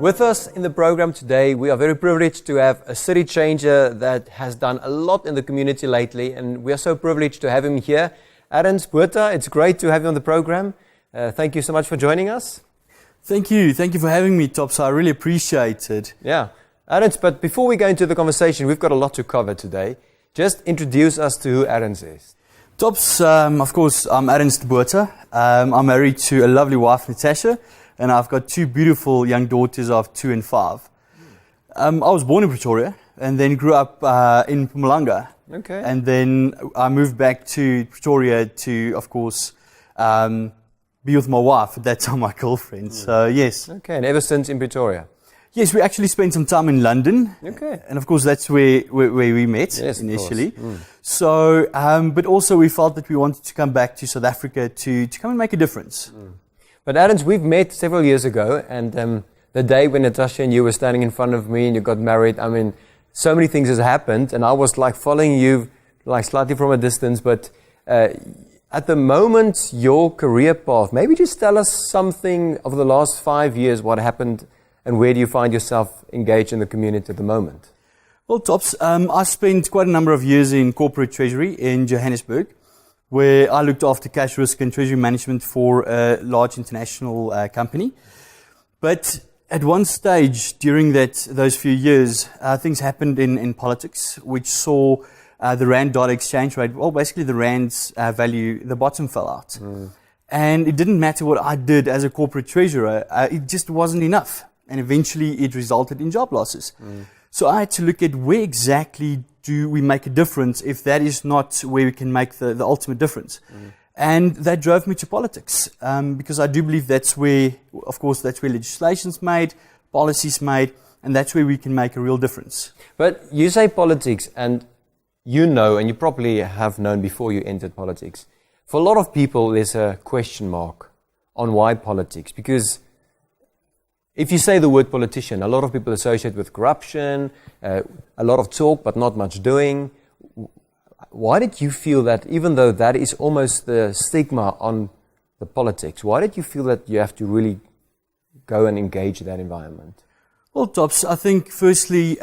With us in the program today, we are very privileged to have a city changer that has done a lot in the community lately, and we are so privileged to have him here. Ernst Botha, it's great to have you on the program. Thank you so much for joining us. Thank you for having me, Tops. I really appreciate it. Yeah, Ernst, but before we go into the conversation, we've got a lot to cover today. Just introduce us to who Ernst is. Tops, of course, I'm Ernst Botha. I'm married to a lovely wife, Natasha, and I've got two beautiful young daughters of 2 and 5. I was born in Pretoria and then grew up in Mpumalanga. Okay. And then I moved back to Pretoria to, of course, be with my wife, at that time my girlfriend. So, yes. Okay, and ever since in Pretoria? Yes, we actually spent some time in London. Okay. And of course, that's where we met initially. So, but also we felt that we wanted to come back to South Africa to come and make a difference. But Ernst, we've met several years ago, and the day when Natasha and you were standing in front of me and you got married, I mean, so many things has happened, and I was like following you like slightly from a distance, but at the moment, your career path, maybe just tell us something over the last 5 years, what happened, and where do you find yourself engaged in the community at the moment? Well, Tops, I spent quite a number of years in corporate treasury in Johannesburg, where I looked after cash risk and treasury management for a large international company. But at one stage during those few years, things happened in politics, which saw the rand-dollar exchange rate, well, basically the rand's value, the bottom fell out. And it didn't matter what I did as a corporate treasurer, it just wasn't enough. And eventually it resulted in job losses. So I had to look at where exactly do we make a difference if that is not where we can make the ultimate difference. And that drove me to politics, because I do believe that's where legislation's made, policy's made, and that's where we can make a real difference. But you say politics, and you know, and you probably have known before you entered politics. For a lot of people, there's a question mark on why politics, because if you say the word politician, a lot of people associate with corruption, a lot of talk but not much doing. Why did you feel that, even though that is almost the stigma on the politics, why did you feel that you have to really go and engage that environment? Well, Tops, I think firstly,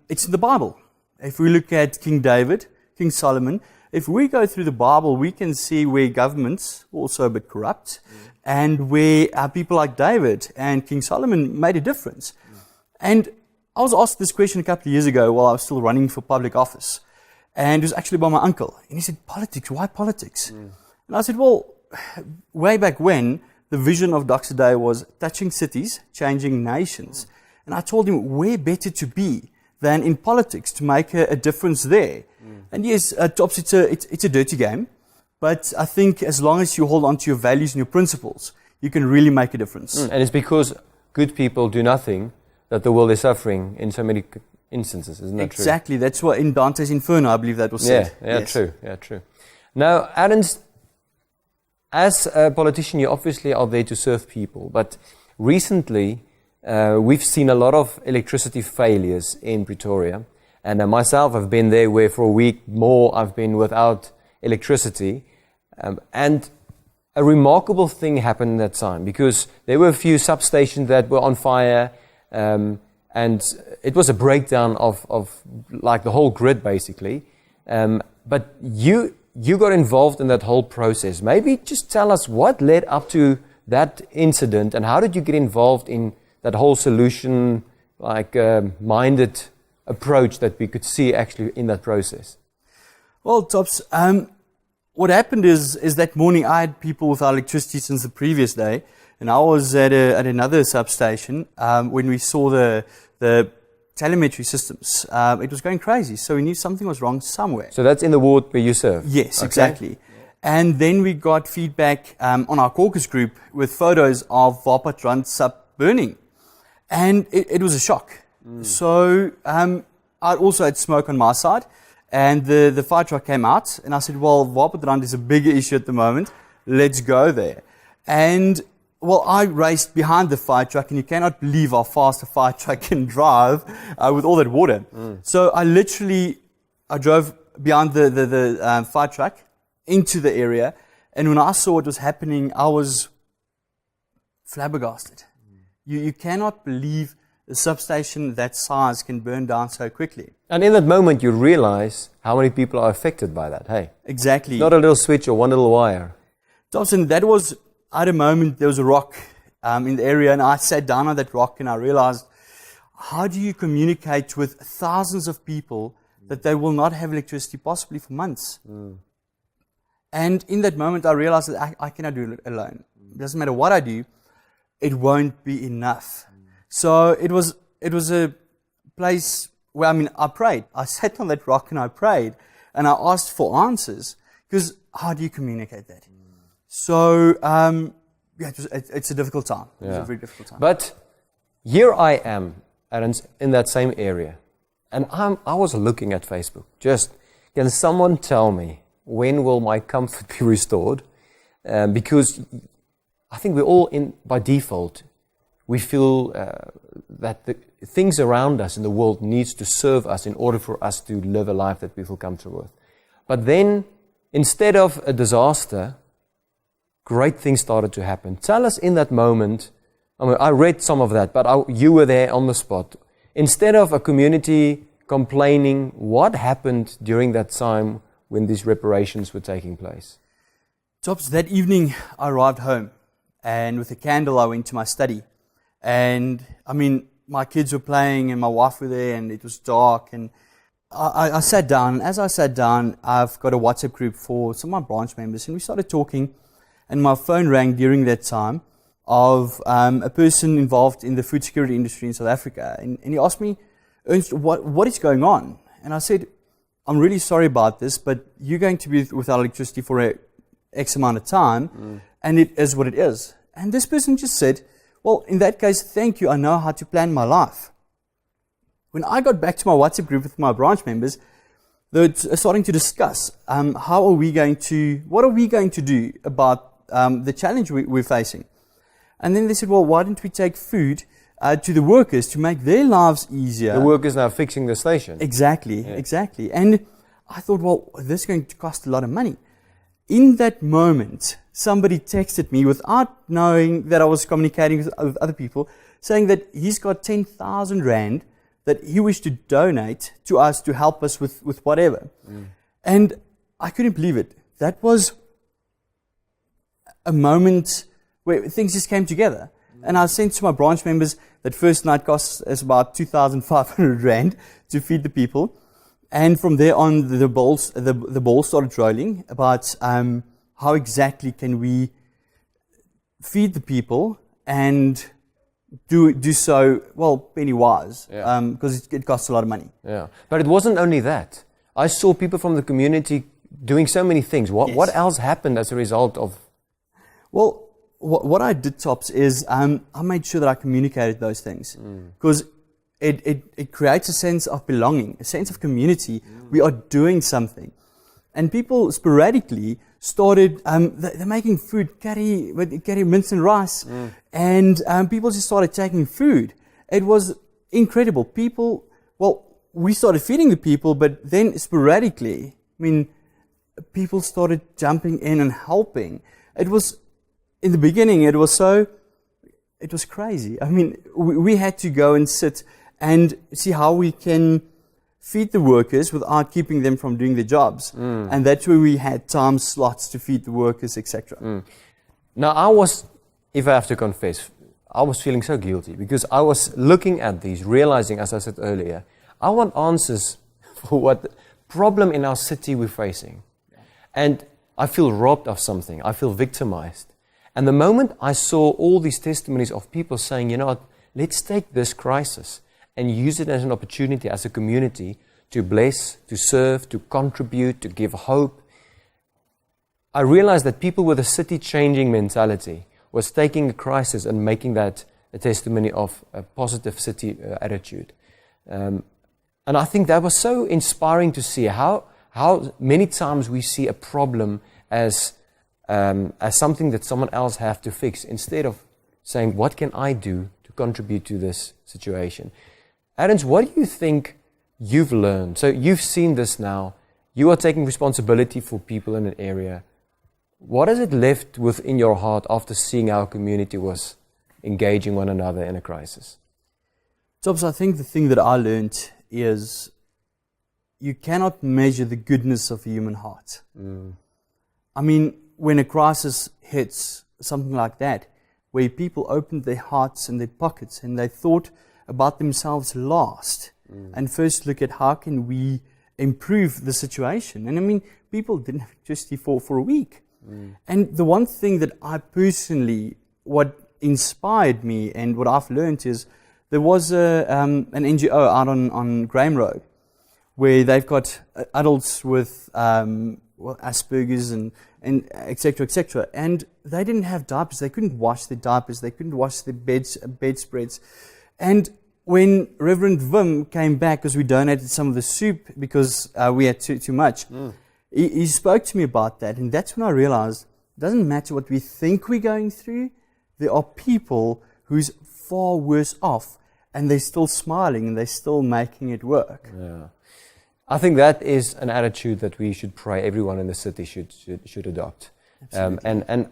it's in the Bible. If we look at King David, King Solomon, if we go through the Bible, we can see where governments were also a bit corrupt, and where people like David and King Solomon made a difference. And I was asked this question a couple of years ago while I was still running for public office. And it was actually by my uncle. And he said, politics, why politics? And I said, well, way back when, the vision of Doxa Deo was touching cities, changing nations. And I told him, where better to be than in politics to make a difference there? And yes, Tops, it's a dirty game. But I think as long as you hold on to your values and your principles, you can really make a difference. And it's because good people do nothing that the world is suffering in so many instances, isn't that true? Exactly. That's what in Dante's Inferno, I believe that was said. Yeah, yes. True. Yeah, true. Now, Ernst, as a politician, you obviously are there to serve people. But recently, we've seen a lot of electricity failures in Pretoria. And myself, I've been there where for a week more I've been without electricity. And a remarkable thing happened at that time, because there were a few substations that were on fire, and it was a breakdown of like the whole grid basically. But you got involved in that whole process. Maybe just tell us what led up to that incident, and how did you get involved in that whole solution minded approach that we could see actually in that process? Well, Tops, what happened is that morning I had people without electricity since the previous day, and I was at another substation when we saw the telemetry systems. It was going crazy, so we knew something was wrong somewhere. So that's in the ward where you serve? Yes, okay. Exactly. And then we got feedback on our caucus group with photos of Wapatrand sub burning, and it was a shock. So I also had smoke on my side. And the fire truck came out, and I said, well, Wapatrand is a bigger issue at the moment. Let's go there. And, well, I raced behind the fire truck, and you cannot believe how fast a fire truck can drive with all that water. So I drove behind the fire truck into the area, and when I saw what was happening, I was flabbergasted. You cannot believe a substation that size can burn down so quickly. And in that moment, you realize how many people are affected by that. Hey, Exactly. not a little switch or one little wire. Thompson, that was at a moment, there was a rock in the area, and I sat down on that rock and I realized, how do you communicate with thousands of people that they will not have electricity possibly for months? And in that moment, I realized that I cannot do it alone. It doesn't matter what I do, it won't be enough. So it was a place where, I prayed. I sat on that rock and I prayed, and I asked for answers, because how do you communicate that? So, it's a difficult time. It was a very difficult time. But here I am, Ernst, in that same area. And I was looking at Facebook. Just, can someone tell me, when will my comfort be restored? Because I think we're all by default, we feel that the things around us in the world needs to serve us in order for us to live a life that we feel comfortable with. But then, instead of a disaster, great things started to happen. Tell us in that moment, I read some of that, but you were there on the spot. Instead of a community complaining, what happened during that time when these reparations were taking place? Tops, that evening I arrived home, and with a candle I went to my study. And my kids were playing and my wife were there, and it was dark, and I sat down. And as I sat down, I've got a WhatsApp group for some of my branch members, and we started talking, and my phone rang during that time of a person involved in the food security industry in South Africa. And he asked me, Ernst, what is going on? And I said, I'm really sorry about this, but you're going to be without electricity for X amount of time, and it is what it is. And this person just said, well, in that case, thank you, I know how to plan my life. When I got back to my WhatsApp group with my branch members, they were starting to discuss what are we going to do about the challenge we're facing. And then they said, well, why don't we take food to the workers to make their lives easier? The workers now fixing the station. Exactly. And I thought, well, this is going to cost a lot of money. In that moment, somebody texted me without knowing that I was communicating with other people, saying that he's got 10,000 Rand that he wished to donate to us to help us with whatever. And I couldn't believe it. That was a moment where things just came together. And I sent to my branch members that first night cost us about 2,500 Rand to feed the people. And from there on, the ball started rolling about how exactly can we feed the people and do so, well, penny wise, because it costs a lot of money. Yeah, but it wasn't only that. I saw people from the community doing so many things. What else happened as a result of? Well, what I did, Tops, is I made sure that I communicated those things, because it creates a sense of belonging, a sense of community. We are doing something. And people sporadically started, they're making food, carry mince and rice, and people just started taking food. It was incredible. We started feeding the people, but then sporadically, people started jumping in and helping. In the beginning, it was crazy. We had to go and sit and see how we can feed the workers without keeping them from doing their jobs. And that's where we had time slots to feed the workers, etc. Now, if I have to confess, I was feeling so guilty because I was looking at these, realizing, as I said earlier, I want answers for what problem in our city we're facing. And I feel robbed of something. I feel victimized. And the moment I saw all these testimonies of people saying, you know what, let's take this crisis and use it as an opportunity as a community to bless, to serve, to contribute, to give hope. I realized that people with a city-changing mentality was taking a crisis and making that a testimony of a positive city attitude. And I think that was so inspiring to see how many times we see a problem as something that someone else have to fix, instead of saying, what can I do to contribute to this situation? Ernst, what do you think you've learned? So you've seen this now. You are taking responsibility for people in an area. What has it left within your heart after seeing our community was engaging one another in a crisis? Tops, I think the thing that I learned is you cannot measure the goodness of a human heart. I mean, when a crisis hits, something like that, where people opened their hearts and their pockets and they thought about themselves last and first look at how can we improve the situation. And I mean, people didn't have electricity for a week. And the one thing that I personally, what inspired me and what I've learned is there was an NGO out on Graham Road where they've got adults with Asperger's and et cetera, and they didn't have diapers. They couldn't wash their diapers. They couldn't wash their bedspreads. And when Reverend Wim came back, because we donated some of the soup because we had too much, he spoke to me about that, and that's when I realized it doesn't matter what we think we're going through. There are people who's far worse off, and they're still smiling and they're still making it work. Yeah. I think that is an attitude that we should pray everyone in the city should adopt. And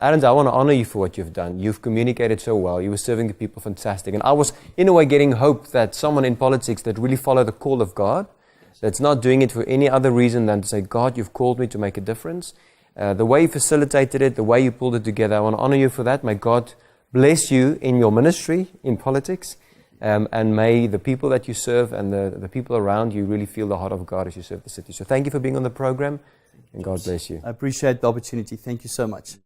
Ernst, I want to honor you for what you've done. You've communicated so well. You were serving the people fantastic. And I was, in a way, getting hope that someone in politics that really follow the call of God, that's not doing it for any other reason than to say, God, you've called me to make a difference. The way you facilitated it, the way you pulled it together, I want to honor you for that. May God bless you in your ministry, in politics. And may the people that you serve and the people around you really feel the heart of God as you serve the city. So thank you for being on the program, and God bless you. I appreciate the opportunity. Thank you so much.